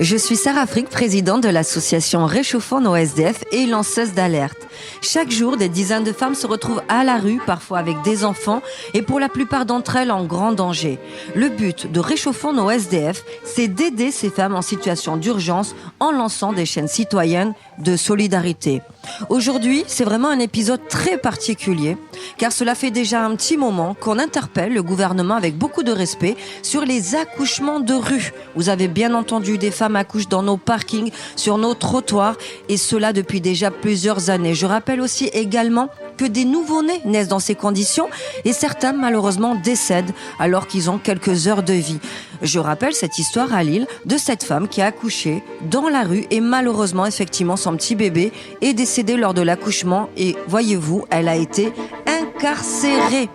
Je suis Sarah Frick, présidente de l'association Réchauffons nos SDF et lanceuse d'alerte. Chaque jour, des dizaines de femmes se retrouvent à la rue, parfois avec des enfants, et pour la plupart d'entre elles en grand danger. Le but de Réchauffons nos SDF, c'est d'aider ces femmes en situation d'urgence en lançant des chaînes citoyennes de solidarité. Aujourd'hui, c'est vraiment un épisode très particulier, car cela fait déjà un petit moment qu'on interpelle le gouvernement avec beaucoup de respect sur les accouchements de rue. Vous avez bien entendu, des femmes accouchent dans nos parkings, sur nos trottoirs, et cela depuis déjà plusieurs années. Je rappelle aussi également que des nouveau-nés naissent dans ces conditions et certains malheureusement décèdent alors qu'ils ont quelques heures de vie. Je rappelle cette histoire à Lille de cette femme qui a accouché dans la rue et malheureusement effectivement son petit bébé est décédé lors de l'accouchement et voyez-vous, elle a été incarcérée.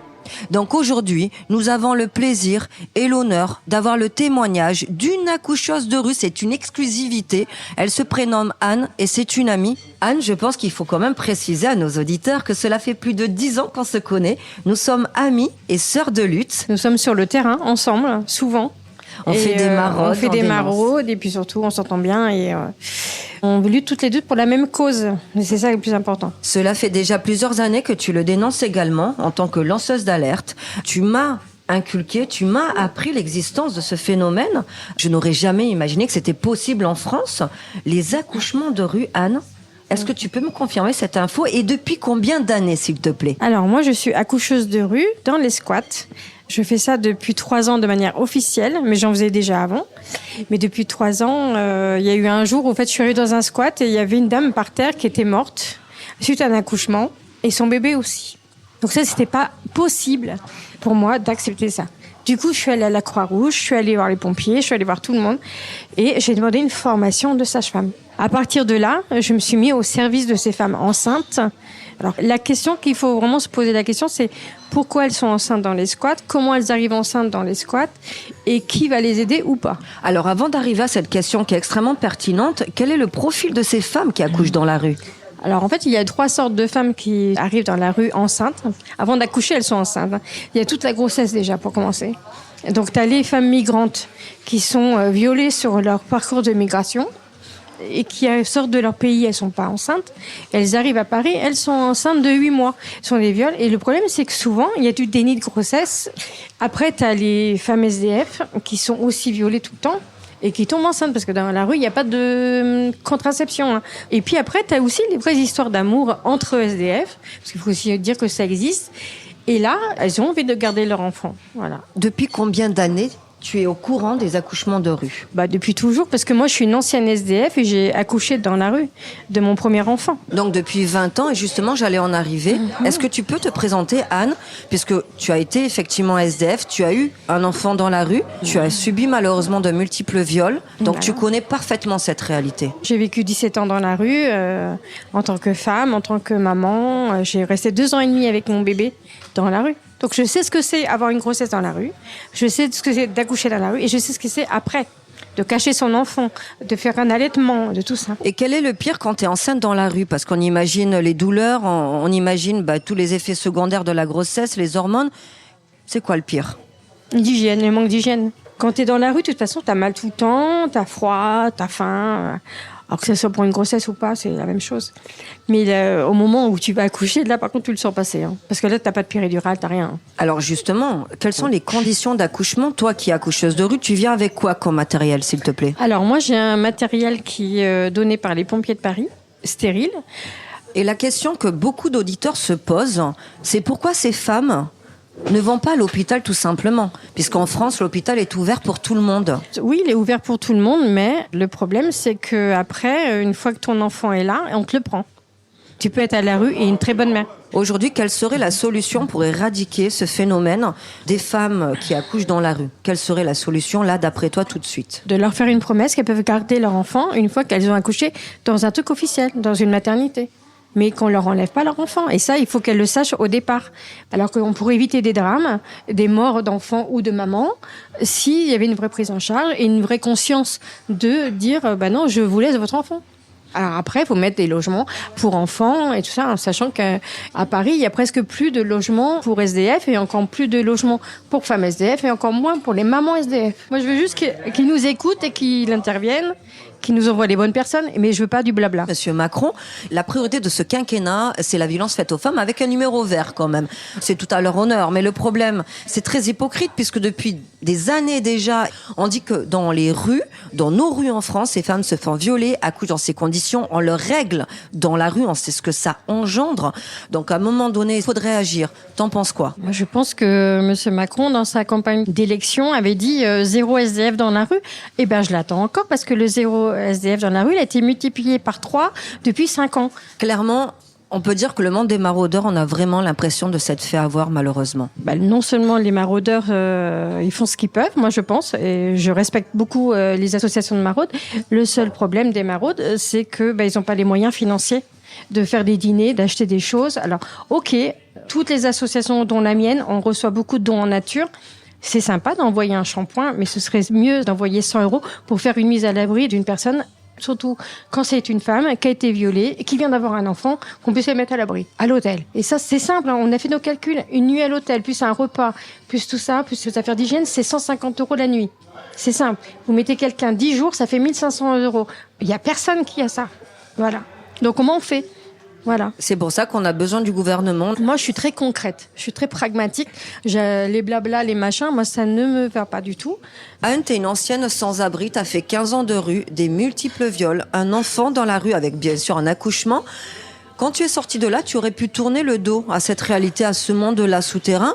Donc aujourd'hui, nous avons le plaisir et l'honneur d'avoir le témoignage d'une accoucheuse de rue. C'est une exclusivité. Elle se prénomme Anne et c'est une amie. Anne, je pense qu'il faut quand même préciser à nos auditeurs que cela fait plus de 10 ans qu'on se connaît. Nous sommes amies et sœurs de lutte. Nous sommes sur le terrain, ensemble, souvent. On fait des maraudes. On fait des maraudes et puis surtout, on s'entend bien et on lutte toutes les deux pour la même cause. Et c'est ça le plus important. Cela fait déjà plusieurs années que tu le dénonces également en tant que lanceuse d'alerte. Tu m'as inculqué, tu m'as appris l'existence de ce phénomène. Je n'aurais jamais imaginé que c'était possible en France. Les accouchements de rue, Anne, est-ce que tu peux me confirmer cette info et depuis combien d'années, s'il te plaît ? Alors, moi, je suis accoucheuse de rue dans les squats. Je fais ça depuis 3 ans de manière officielle, mais j'en faisais déjà avant. Mais depuis 3 ans, il y a eu un jour où en fait, je suis arrivée dans un squat et il y avait une dame par terre qui était morte suite à un accouchement et son bébé aussi. Donc ça, c'était pas possible pour moi d'accepter ça. Du coup, je suis allée à la Croix-Rouge, je suis allée voir les pompiers, je suis allée voir tout le monde et j'ai demandé une formation de sage-femme. À partir de là, je me suis mise au service de ces femmes enceintes. Alors, la question qu'il faut vraiment se poser, la question, c'est pourquoi elles sont enceintes dans les squats, comment elles arrivent enceintes dans les squats et qui va les aider ou pas. Alors, avant d'arriver à cette question qui est extrêmement pertinente, quel est le profil de ces femmes qui accouchent dans la rue ? Alors, en fait, il y a 3 sortes de femmes qui arrivent dans la rue enceintes. Avant d'accoucher, elles sont enceintes. Il y a toute la grossesse déjà, pour commencer. Donc, tu as les femmes migrantes qui sont violées sur leur parcours de migration et qui sortent de leur pays, elles sont pas enceintes. Elles arrivent à Paris, elles sont enceintes de 8 mois. Ce sont des viols. Et le problème, c'est que souvent, il y a du déni de grossesse. Après, tu as les femmes SDF qui sont aussi violées tout le temps et qui tombent enceintes parce que dans la rue, il n'y a pas de contraception. Et puis après, tu as aussi les vraies histoires d'amour entre SDF, parce qu'il faut aussi dire que ça existe. Et là, elles ont envie de garder leur enfant. Voilà. Depuis combien d'années tu es au courant des accouchements de rue ? Depuis toujours, parce que moi, je suis une ancienne SDF et j'ai accouché dans la rue de mon premier enfant. Donc, depuis 20 ans, et justement, j'allais en arriver. Est-ce que tu peux te présenter, Anne, puisque tu as été effectivement SDF, tu as eu un enfant dans la rue, tu as subi malheureusement de multiples viols, donc tu connais parfaitement cette réalité. J'ai vécu 17 ans dans la rue, en tant que femme, en tant que maman. J'ai resté 2 ans et demi avec mon bébé dans la rue. Donc, je sais ce que c'est avoir une grossesse dans la rue. Je sais ce que c'est d'accoucher dans la rue. Et je sais ce que c'est après. De cacher son enfant, de faire un allaitement, de tout ça. Et quel est le pire quand tu es enceinte dans la rue ? Parce qu'on imagine les douleurs, on imagine tous les effets secondaires de la grossesse, les hormones. C'est quoi le pire ? L'hygiène, le manque d'hygiène. Quand tu es dans la rue, de toute façon, tu as mal tout le temps, tu as froid, tu as faim. Alors que ce soit pour une grossesse ou pas, c'est la même chose. Mais au moment où tu vas accoucher, là, par contre, tu le sens passer. Parce que là, tu n'as pas de péridurale, tu n'as rien. Alors justement, quelles sont les conditions d'accouchement ? Toi qui es accoucheuse de rue, tu viens avec quoi comme matériel, s'il te plaît ? Alors moi, j'ai un matériel qui est donné par les pompiers de Paris, stérile. Et la question que beaucoup d'auditeurs se posent, c'est pourquoi ces femmes ne vont pas à l'hôpital tout simplement, puisqu'en France, l'hôpital est ouvert pour tout le monde. Oui, il est ouvert pour tout le monde, mais le problème, c'est qu'après, une fois que ton enfant est là, on te le prend. Tu peux être à la rue et une très bonne mère. Aujourd'hui, quelle serait la solution pour éradiquer ce phénomène des femmes qui accouchent dans la rue ? Quelle serait la solution, là, d'après toi, tout de suite ? De leur faire une promesse qu'elles peuvent garder leur enfant une fois qu'elles ont accouché dans un truc officiel, dans une maternité. Mais qu'on leur enlève pas leur enfant. Et ça, il faut qu'elles le sachent au départ. Alors qu'on pourrait éviter des drames, des morts d'enfants ou de mamans, s'il y avait une vraie prise en charge et une vraie conscience de dire, non, je vous laisse votre enfant. Alors après, il faut mettre des logements pour enfants et tout ça, en sachant qu'à Paris, il y a presque plus de logements pour SDF et encore plus de logements pour femmes SDF et encore moins pour les mamans SDF. Moi, je veux juste qu'ils nous écoutent et qu'ils interviennent, qu'ils nous envoient les bonnes personnes, mais je veux pas du blabla. Monsieur Macron, la priorité de ce quinquennat, c'est la violence faite aux femmes avec un numéro vert quand même. C'est tout à leur honneur. Mais le problème, c'est très hypocrite puisque depuis des années déjà, on dit que dans les rues, dans nos rues en France, ces femmes se font violer, accouchent dans ces conditions, on leur règle dans la rue, on sait ce que ça engendre. Donc à un moment donné, il faudrait agir. T'en penses quoi? Moi, je pense que monsieur Macron, dans sa campagne d'élection, avait dit zéro SDF dans la rue. Eh ben, je l'attends encore parce que le zéro SDF dans la rue, il a été multiplié par 3 depuis 5 ans. Clairement, on peut dire que le monde des maraudeurs, on a vraiment l'impression de s'être fait avoir, malheureusement. Non seulement les maraudeurs, ils font ce qu'ils peuvent, moi je pense, et je respecte beaucoup les associations de maraudes. Le seul problème des maraudes, c'est que ils n'ont pas les moyens financiers de faire des dîners, d'acheter des choses. Alors, ok, toutes les associations, dont la mienne, on reçoit beaucoup de dons en nature. C'est sympa d'envoyer un shampoing, mais ce serait mieux d'envoyer 100 € pour faire une mise à l'abri d'une personne, surtout quand c'est une femme qui a été violée et qui vient d'avoir un enfant, qu'on puisse la mettre à l'abri, à l'hôtel. Et ça, c'est simple, hein, on a fait nos calculs. Une nuit à l'hôtel, plus un repas, plus tout ça, plus les affaires d'hygiène, c'est 150 € la nuit. C'est simple. Vous mettez quelqu'un 10 jours, ça fait 1 500 €. Il n'y a personne qui a ça. Voilà. Donc comment on fait ? Voilà. C'est pour ça qu'on a besoin du gouvernement. Moi, je suis très concrète, je suis très pragmatique. Les blabla, les machins, moi, ça ne me va pas du tout. Anne, t'es une ancienne sans-abri, t'as fait 15 ans de rue, des multiples viols, un enfant dans la rue avec bien sûr un accouchement. Quand tu es sortie de là, tu aurais pu tourner le dos à cette réalité, à ce monde-là souterrain,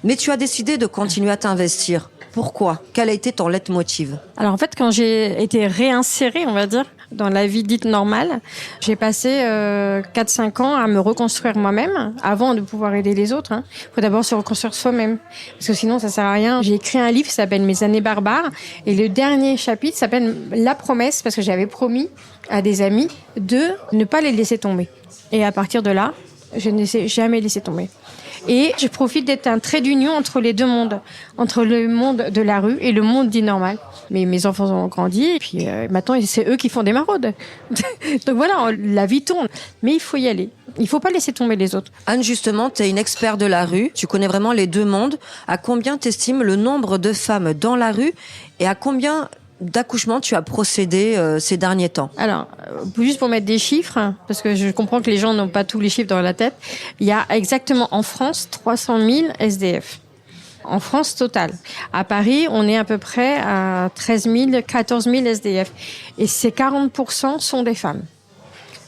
mais tu as décidé de continuer à t'investir. Pourquoi ? Quel a été ton leitmotiv ? Alors en fait, quand j'ai été réinsérée, on va dire, dans la vie dite normale, j'ai passé 4-5 ans à me reconstruire moi-même avant de pouvoir aider les autres. Il faut d'abord se reconstruire soi-même, parce que sinon ça sert à rien. J'ai écrit un livre qui s'appelle Mes années barbares, et le dernier chapitre s'appelle La promesse, parce que j'avais promis à des amis de ne pas les laisser tomber. Et à partir de là, je ne les ai jamais laissés tomber. Et je profite d'être un trait d'union entre les deux mondes, entre le monde de la rue et le monde dit normal. Mais mes enfants ont grandi, et puis maintenant c'est eux qui font des maraudes. Donc voilà, la vie tourne. Mais il faut y aller. Il ne faut pas laisser tomber les autres. Anne, justement, tu es une experte de la rue. Tu connais vraiment les deux mondes. À combien t'estimes le nombre de femmes dans la rue et à combien d'accouchements tu as procédé ces derniers temps? Alors, juste pour mettre des chiffres, parce que je comprends que les gens n'ont pas tous les chiffres dans la tête, il y a exactement en France 300 000 SDF. En France totale. À Paris, on est à peu près à 13 000, 14 000 SDF. Et ces 40% sont des femmes.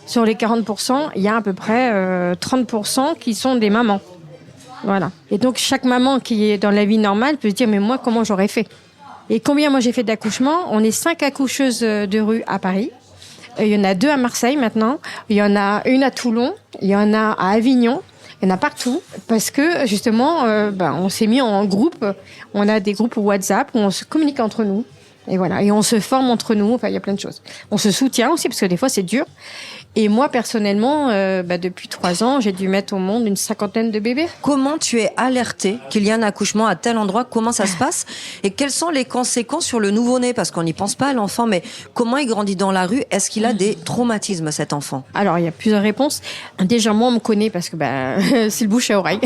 Sur les 40%, il y a à peu près 30% qui sont des mamans. Voilà. Et donc, chaque maman qui est dans la vie normale peut se dire, mais moi, comment j'aurais fait ? Et combien moi j'ai fait d'accouchements ? On est 5 accoucheuses de rue à Paris. Il y en a 2 à Marseille maintenant. Il y en a une à Toulon. Il y en a à Avignon. Il y en a partout. Parce que justement, on s'est mis en groupe. On a des groupes WhatsApp où on se communique entre nous. Et voilà. Et on se forme entre nous. Enfin, il y a plein de choses. On se soutient aussi parce que des fois c'est dur. Et moi, personnellement, depuis 3 ans, j'ai dû mettre au monde une 50aine de bébés. Comment tu es alertée qu'il y a un accouchement à tel endroit? Comment ça se passe? Et quelles sont les conséquences sur le nouveau-né? Parce qu'on n'y pense pas à l'enfant, mais comment il grandit dans la rue? Est-ce qu'il a des traumatismes, cet enfant? Alors, il y a plusieurs réponses. Déjà, moi, on me connaît parce que c'est le bouche à oreille.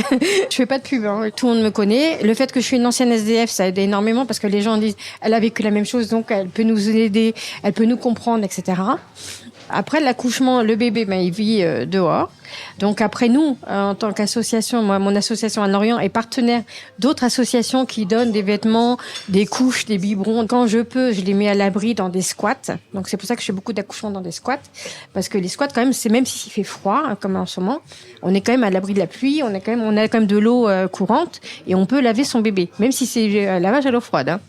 Je fais pas de pub, hein. Tout le monde me connaît. Le fait que je suis une ancienne SDF, ça aide énormément parce que les gens disent elle a vécu la même chose, donc elle peut nous aider, elle peut nous comprendre, etc. Après l'accouchement, le bébé, il vit dehors. Donc après nous, en tant qu'association, moi, mon association à Lorient est partenaire d'autres associations qui donnent des vêtements, des couches, des biberons. Quand je peux, je les mets à l'abri dans des squats. Donc c'est pour ça que je fais beaucoup d'accouchements dans des squats. Parce que les squats, quand même, c'est même s'il fait froid, comme en ce moment, on est quand même à l'abri de la pluie, on a quand même de l'eau courante et on peut laver son bébé, même si c'est lavage à l'eau froide, hein.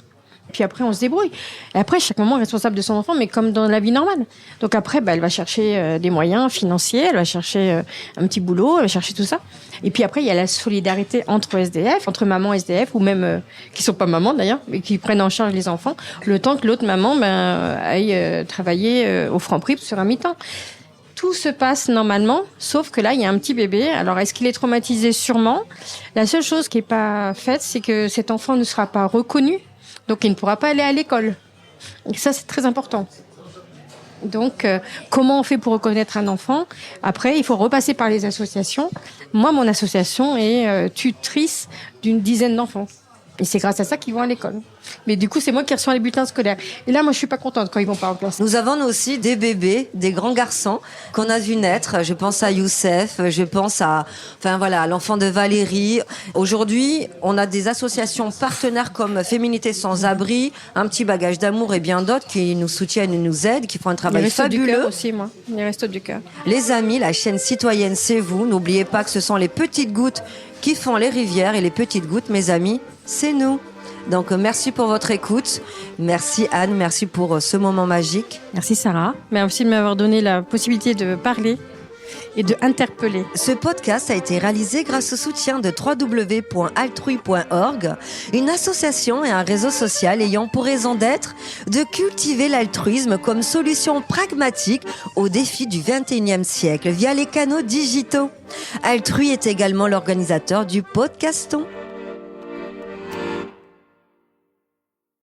Puis après, on se débrouille. Et après, chaque maman est responsable de son enfant, mais comme dans la vie normale. Donc après, elle va chercher des moyens financiers, elle va chercher un petit boulot, elle va chercher tout ça. Et puis après, il y a la solidarité entre SDF, entre mamans SDF, ou même qui sont pas mamans d'ailleurs, mais qui prennent en charge les enfants, le temps que l'autre maman aille travailler au Franprix sur un mi-temps. Tout se passe normalement, sauf que là, il y a un petit bébé. Alors, est-ce qu'il est traumatisé? Sûrement. La seule chose qui n'est pas faite, c'est que cet enfant ne sera pas reconnu. Donc, il ne pourra pas aller à l'école. Et ça, c'est très important. Donc, comment on fait pour reconnaître un enfant? Après, il faut repasser par les associations. Moi, mon association est tutrice d'une dizaine d'enfants. Et c'est grâce à ça qu'ils vont à l'école. Mais du coup, c'est moi qui reçois les bulletins scolaires. Et là, moi, je suis pas contente quand ils vont pas en classe. Nous avons aussi des bébés, des grands garçons qu'on a vu naître. Je pense à Youssef, je pense à l'enfant de Valérie. Aujourd'hui, on a des associations partenaires comme Féminité sans abri, Un petit bagage d'amour et bien d'autres qui nous soutiennent et nous aident, qui font un travail fabuleux. Les Restos du Cœur aussi, moi. Les Restos du Cœur. Les amis, la chaîne citoyenne, c'est vous. N'oubliez pas que ce sont les petites gouttes qui font les rivières et les petites gouttes, mes amis, c'est nous. Donc, merci pour votre écoute. Merci Anne, merci pour ce moment magique. Merci Sarah. Merci de m'avoir donné la possibilité de parler et de interpeller. Ce podcast a été réalisé grâce au soutien de www.altrui.org, une association et un réseau social ayant pour raison d'être de cultiver l'altruisme comme solution pragmatique aux défis du XXIe siècle via les canaux digitaux. Altrui est également l'organisateur du Podcaston.